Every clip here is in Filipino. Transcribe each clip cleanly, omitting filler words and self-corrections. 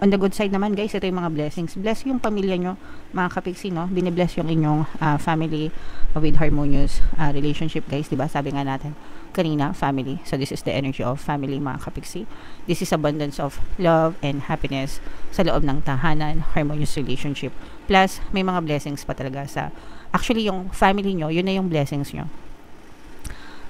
On the good side naman guys, ito yung mga blessings. Bless yung pamilya nyo, mga kapiksi, no? Binibless yung inyong family with harmonious relationship guys, diba? Sabi nga natin kanina, family. So this is the energy of family, mga kapiksi. This is abundance of love and happiness sa loob ng tahanan, harmonious relationship. Plus, may mga blessings pa talaga sa, actually yung family nyo, yun na yung blessings nyo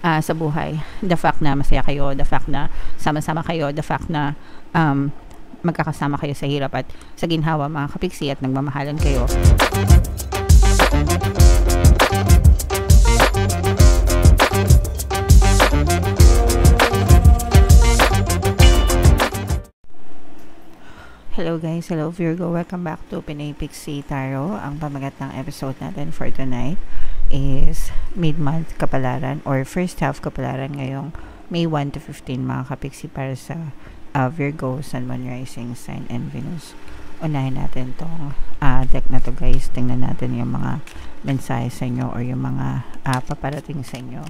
sa buhay. The fact na masaya kayo, the fact na sama-sama kayo, the fact na magkakasama kayo sa hirap at sa ginhawa, mga kapiksi, at nagmamahalan kayo. Hello guys, hello Virgo, welcome back to Pinay Pixie Tarot. Ang pamagat ng episode natin for tonight is mid-month kapalaran or first half kapalaran ngayong May 1 to 15, mga kapiksi, para sa Virgo, Sun, Moon, Rising, Sign, and Venus. Unahin natin tong deck na to guys. Tingnan natin yung mga mensahe sa inyo or yung mga paparating sa inyo,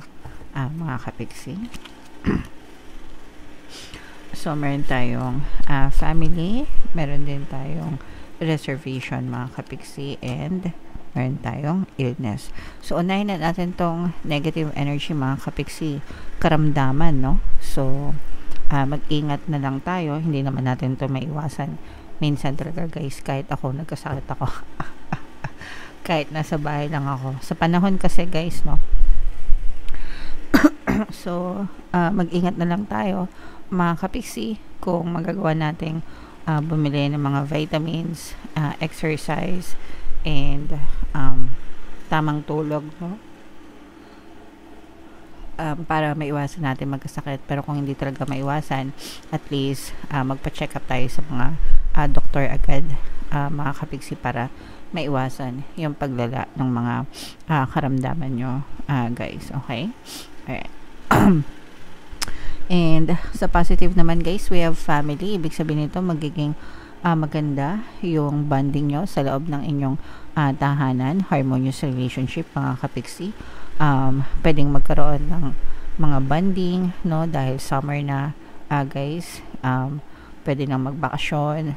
mga kapiksi. So, meron tayong family, meron din tayong reservation, mga kapiksi, and meron tayong illness. So, unahin na natin tong negative energy, mga kapiksi, karamdaman, no? So, mag-ingat na lang tayo. Hindi naman natin to maiwasan. Minsan talaga guys, kahit ako, nagkasakit ako. Kahit nasa bahay lang ako. Sa panahon kasi guys, no? So, mag-ingat na lang tayo, mga kapiksi, kung magagawa nating bumili ng mga vitamins, exercise, and tamang tulog, no? Para maiwasan natin magkasakit. Pero kung hindi talaga maiwasan, at least magpa-check up tayo sa mga doktor agad, mga kapiksi, para maiwasan yung paglala ng mga karamdaman nyo, guys. Okay? Alright. And sa positive naman guys, we have family. Ibig sabihin nito, magiging maganda yung bonding nyo sa loob ng inyong tahanan, harmonious relationship, mga kapiksi. Pwedeng magkaroon ng mga bonding, no, dahil summer na, guys. Pwede nang magbakasyon.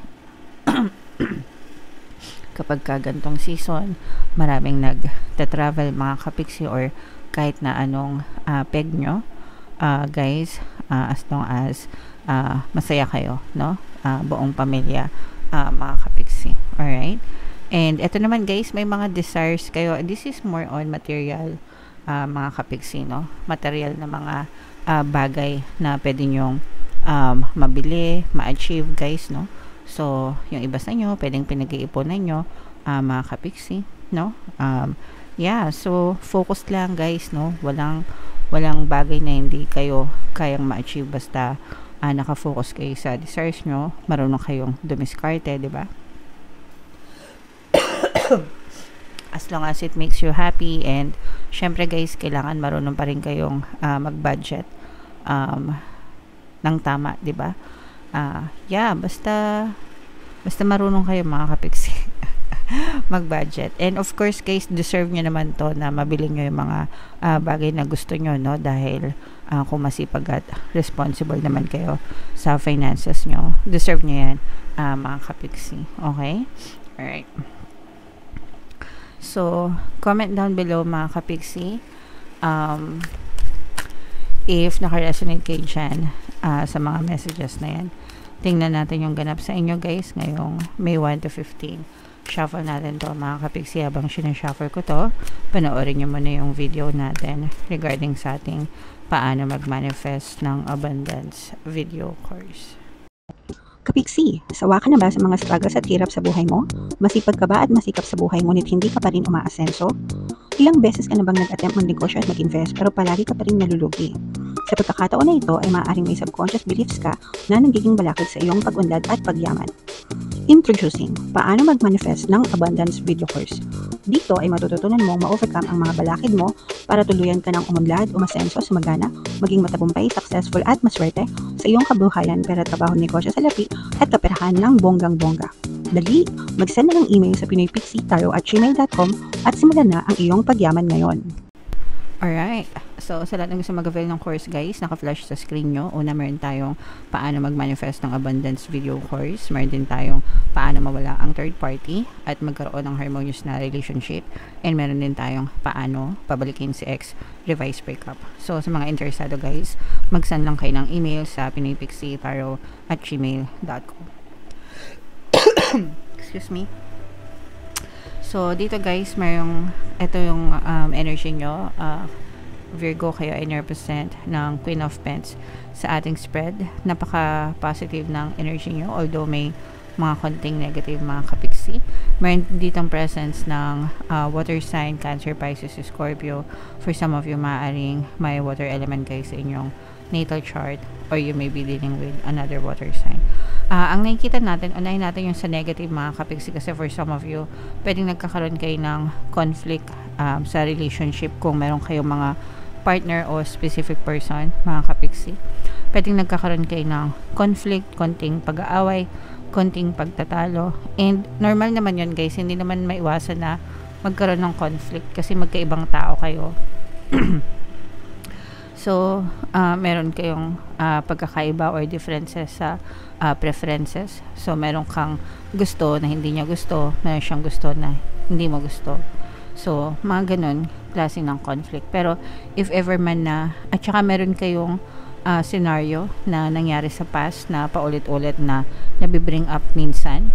Kapag gantong season, maraming nag-travel, mga kapiksi, or kahit na anong peg nyo, guys, as long as masaya kayo, no, buong pamilya, mga kapiksi. Alright? And ito naman guys, may mga desires kayo. This is more on material, mga kapiksi, no? Material na mga bagay na pwede nyong mabili, ma-achieve guys, no? So, yung iba sa inyo, pwedeng pinag-iipunan nyo, mga kapiksi, no? Yeah, so focus lang guys, no? Walang bagay na hindi kayo kayang ma-achieve basta nakafocus kayo sa desires nyo, marunong kayong dumiskarte, di ba? As long as it makes you happy, and syempre guys, kailangan marunong pa rin kayong mag-budget ng tama, di ba? Yeah, basta marunong kayo, mga kapiksi, mag-budget. And of course guys, deserve nyo naman to na mabili nyo yung mga bagay na gusto nyo, no? Dahil kung masipag at responsible naman kayo sa finances nyo, deserve nyo yan, mga kapiksi. Okay? Alright. So, comment down below, mga kapiksi, if naka-resonate kayo dyan sa mga messages na yan. Tingnan natin yung ganap sa inyo guys ngayong May 1 to 15. Shuffle natin to, mga kapiksi. Habang sinashuffle ko to, panoorin nyo muna yung video natin regarding sa ating paano mag-manifest ng abundance video course. Kapiksi, sawa ka na ba sa mga struggles at hirap sa buhay mo? Masipag ka ba at masikap sa buhay ngunit hindi ka pa rin umaasenso? Ilang beses ka na bang nag-attempt magnegosyo at mag-invest pero palagi ka pa rin nalulugi? Sa pagkakataon na ito ay maaaring may subconscious beliefs ka na nagiging balakid sa iyong pag-unlad at pagyaman. Introducing, paano mag-manifest ng abundance video course. Dito ay matututunan mong ma-overcome ang mga balakid mo para tuluyan ka ng umunlad, umasenso, sumagana, maging matagumpay, successful at maswerte sa iyong kabuhayan, pera, trabaho, negosyo, salapi at kaperahan ng bonggang-bongga. Dali, mag-send na ng email sa pinoypixie@gmail.com at simulan na ang iyong pagyaman ngayon. Alright. So, sa lahat ng gusto mag-avail ng course guys, naka-flash sa screen nyo. Una, meron tayong paano mag-manifest ng abundance video course. Meron din tayong paano mawala ang third party at magkaroon ng harmonious na relationship. And meron din tayong paano pabalikin si ex, revise breakup. So, sa mga interesado guys, mag-send lang kayo ng email sa pinoypixie@gmail.com. Excuse me. So, dito guys, ito yung energy nyo. Virgo, kayo ay represent ng Queen of Pentacles sa ating spread. Napaka-positive ng energy nyo, although may mga konting negative mga kapiksi. Meron ditong presence ng water sign, Cancer, Pisces, Scorpio. For some of you, maaaring may water element kayo sa inyong natal chart, or you may be dealing with another water sign. Ang nakikita natin, unahin natin yung sa negative mga kapiksi, kasi for some of you, pwedeng nagkakaroon kayo ng conflict sa relationship kung meron kayong mga partner o specific person, mga kapiksi. Pwedeng nagkakaroon kayo ng conflict, konting pag-aaway, konting pagtatalo. And normal naman yun guys, hindi naman maiwasan na magkaroon ng conflict kasi magkaibang tao kayo. So, meron kayong pagkakaiba or differences sa preferences. So, meron kang gusto na hindi niya gusto, meron siyang gusto na hindi mo gusto. So, mga ganun, klase ng conflict. Pero, if ever man na, at saka meron kayong scenario na nangyari sa past na paulit-ulit na nabibring up minsan.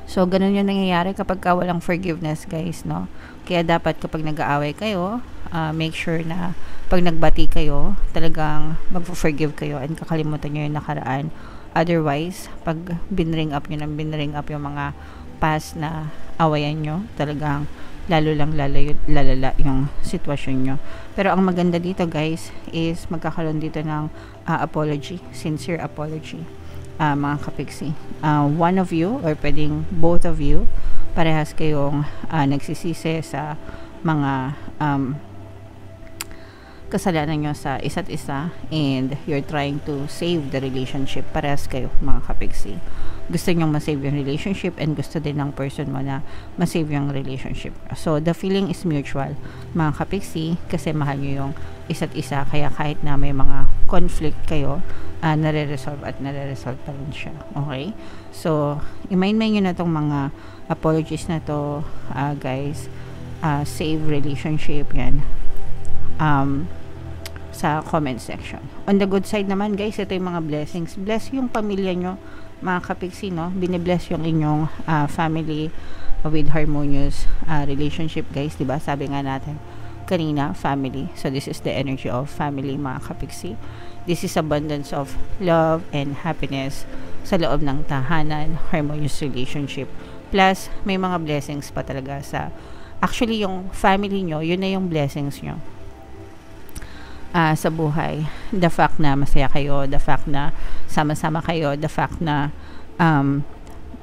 So, ganun yung nangyayari kapag walang forgiveness, guys, no? Kaya dapat kapag nag-aaway kayo, make sure na pag nagbati kayo, talagang mag-forgive kayo and kakalimutan nyo yung nakaraan. Otherwise, pag binring up yung mga past na awayan nyo, talagang lalala yung sitwasyon nyo. Pero ang maganda dito guys is magkakaroon dito ng apology, sincere apology, mga kapiksi. One of you or pwedeng both of you, parehas kayong nagsisisi sa mga kasalanan nyo sa isa't isa, and you're trying to save the relationship. Parehas kayo mga kapiksi. Gusto nyong masave yung relationship and gusto din ng person mo na masave yung relationship. So, the feeling is mutual, mga kapiksi, kasi mahal nyo yung isa't isa. Kaya kahit na may mga conflict kayo, nare-resolve at nare-resolve pa rin siya. Okay? So, i-mind nyo na tong mga apologies na to, guys. Save relationship, yan. Sa comment section. On the good side naman guys, ito yung mga blessings. Bless yung pamilya nyo, mga kapiksi, no? Binibless yung inyong family with harmonious relationship guys, diba? Sabi nga natin kanina, family. So this is the energy of family, mga kapiksi. This is abundance of love and happiness sa loob ng tahanan, harmonious relationship. Plus, may mga blessings pa talaga sa, actually yung family nyo, yun na yung blessings nyo sa buhay. The fact na masaya kayo, the fact na sama-sama kayo, the fact na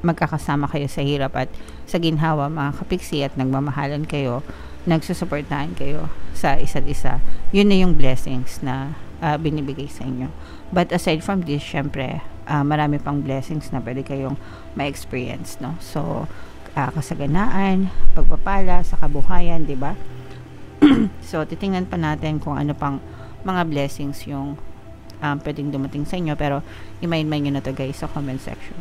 magkakasama kayo sa hirap at sa ginhawa, mga kapiksi, at nagmamahalan kayo, nagsusuportahan kayo sa isa't isa. Yun na yung blessings na binibigay sa inyo. But aside from this, syempre, marami pang blessings na pwede kayong ma-experience, no? So, kasaganaan, pagpapala sa kabuhayan, di ba? So, titingnan pa natin kung ano pang mga blessings yung pwedeng dumating sa inyo. Pero, i-mind nyo na to guys sa comment section.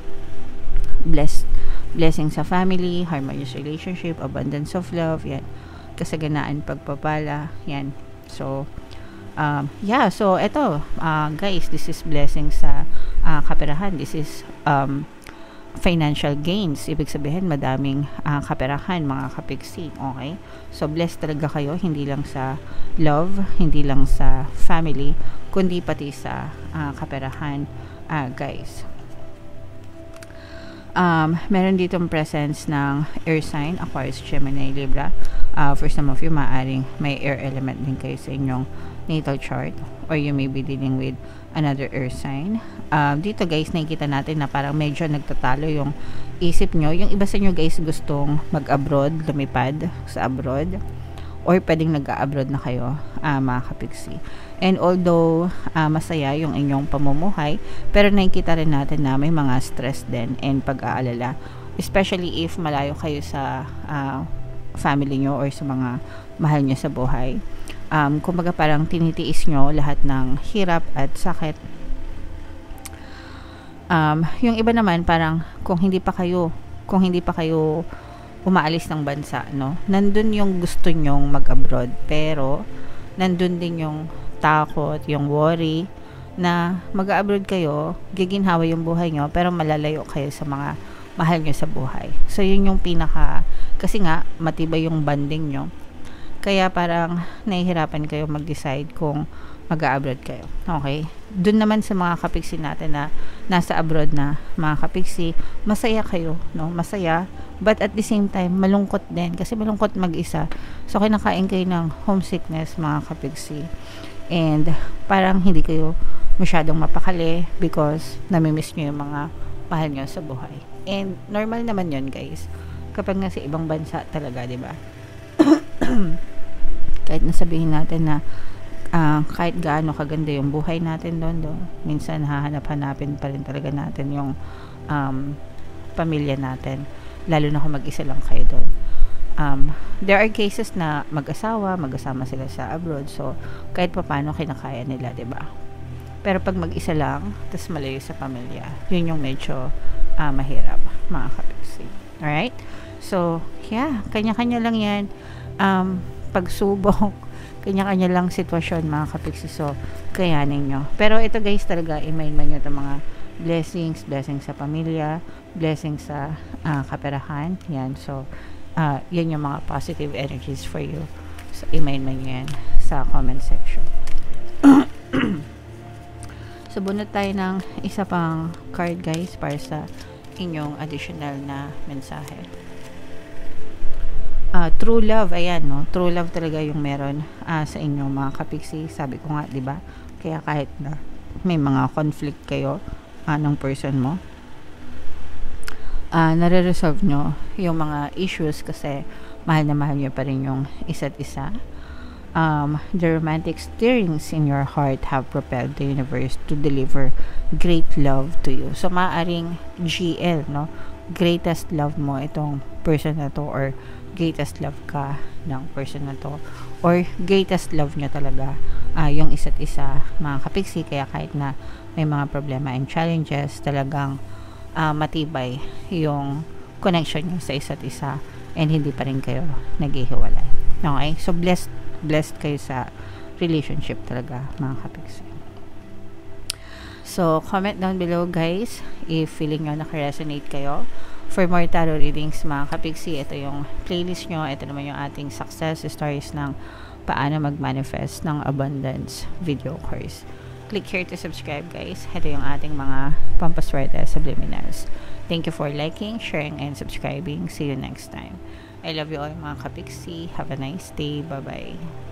Blessings sa family, harmonious relationship, abundance of love, yan. Kasaganaan, pagpapala, yan. So, yeah. So, eto, guys, this is blessings sa kaperahan. This is financial gains. Ibig sabihin, madaming kaperahan, mga kapiksi. Okay? So, blessed talaga kayo, hindi lang sa love, hindi lang sa family, kundi pati sa kaperahan, guys. Meron ditong presence ng air sign, Aquarius, Gemini, Libra. For some of you, maaring may air element din kayo sa inyong natal chart, or you may be dealing with another air sign. Dito guys, nakikita natin na parang medyo nagtatalo yung isip nyo. Yung iba sa inyo guys gustong mag-abroad, lumipad sa abroad, or pwedeng nag-abroad na kayo, mga kapiksi. And although masaya yung inyong pamumuhay, pero nakikita rin natin na may mga stress din and pag-aalala, especially if malayo kayo sa family nyo or sa mga mahal nyo sa buhay. Kumbaga parang tinitiis nyo lahat ng hirap at sakit. Yung iba naman parang kung hindi pa kayo umaalis ng bansa, no, nandun yung gusto nyong mag-abroad, pero nandun din yung takot, yung worry na mag-abroad kayo, giginhawa yung buhay nyo, pero malalayo kayo sa mga mahal nyo sa buhay. So yun yung kasi nga matibay yung bonding nyo, kaya parang nahihirapan kayo mag-decide kung mag-abroad kayo. Okay? Doon naman sa mga kapiksi natin na nasa abroad na, mga kapiksi, masaya kayo, no? Masaya, but at the same time, malungkot din. Kasi malungkot mag-isa. So, kinakain kayo ng homesickness, mga kapiksi. And, parang hindi kayo masyadong mapakali because namimiss nyo yung mga mahal nyo sa buhay. And, normal naman yun, guys. Kapag nasa ibang bansa talaga, di ba? Kahit nasabihin natin na kahit gaano kaganda yung buhay natin doon, minsan hahanap-hanapin pa rin talaga natin yung pamilya natin, lalo na kung mag-isa lang kayo doon. There are cases na mag-asama sila sa abroad, so kahit pa paano kinakaya nila, diba? Pero pag mag-isa lang, tas malayo sa pamilya, yun yung medyo mahirap, mga kapiksi. Alright? So, yeah, kanya-kanya lang yan. Pagsubok, kanya-kanya lang sitwasyon, mga kapiksi. So, kayanin nyo. Pero ito, guys, talaga i-main nyo itong mga blessings sa pamilya, blessings sa kaperahan. Yan. So, yan yung mga positive energies for you. So, i-main nyo yan sa comment section. So, bunot tayo ng isa pang card, guys, para sa inyong additional na mensahe. True love, ayan, no? True love talaga yung meron sa inyong mga kapiksi. Sabi ko nga, di ba? Kaya kahit na may mga conflict kayo ng person mo, nare-resolve nyo yung mga issues kasi mahal na mahal nyo pa rin yung isa't isa. The romantic stirrings in your heart have propelled the universe to deliver great love to you. So, maaring GL, no? Greatest love mo itong person na to, or greatest love ka ng person na to, or greatest love nyo talaga yung isa't isa, mga kapiksi. Kaya kahit na may mga problema and challenges, talagang matibay yung connection nyo sa isa't isa and hindi pa rin kayo naghihiwalay. Okay? So, blessed kayo sa relationship talaga, mga kapiksi. So, comment down below, guys, if feeling nyo naka-resonate kayo. For more tarot readings, mga kapiksi, ito yung playlist nyo. Ito naman yung ating success stories ng paano mag-manifest ng abundance video course. Click here to subscribe, guys. Ito yung ating mga pampaswerte subliminals. Thank you for liking, sharing, and subscribing. See you next time. I love you all, mga kapiksi. Have a nice day. Bye-bye.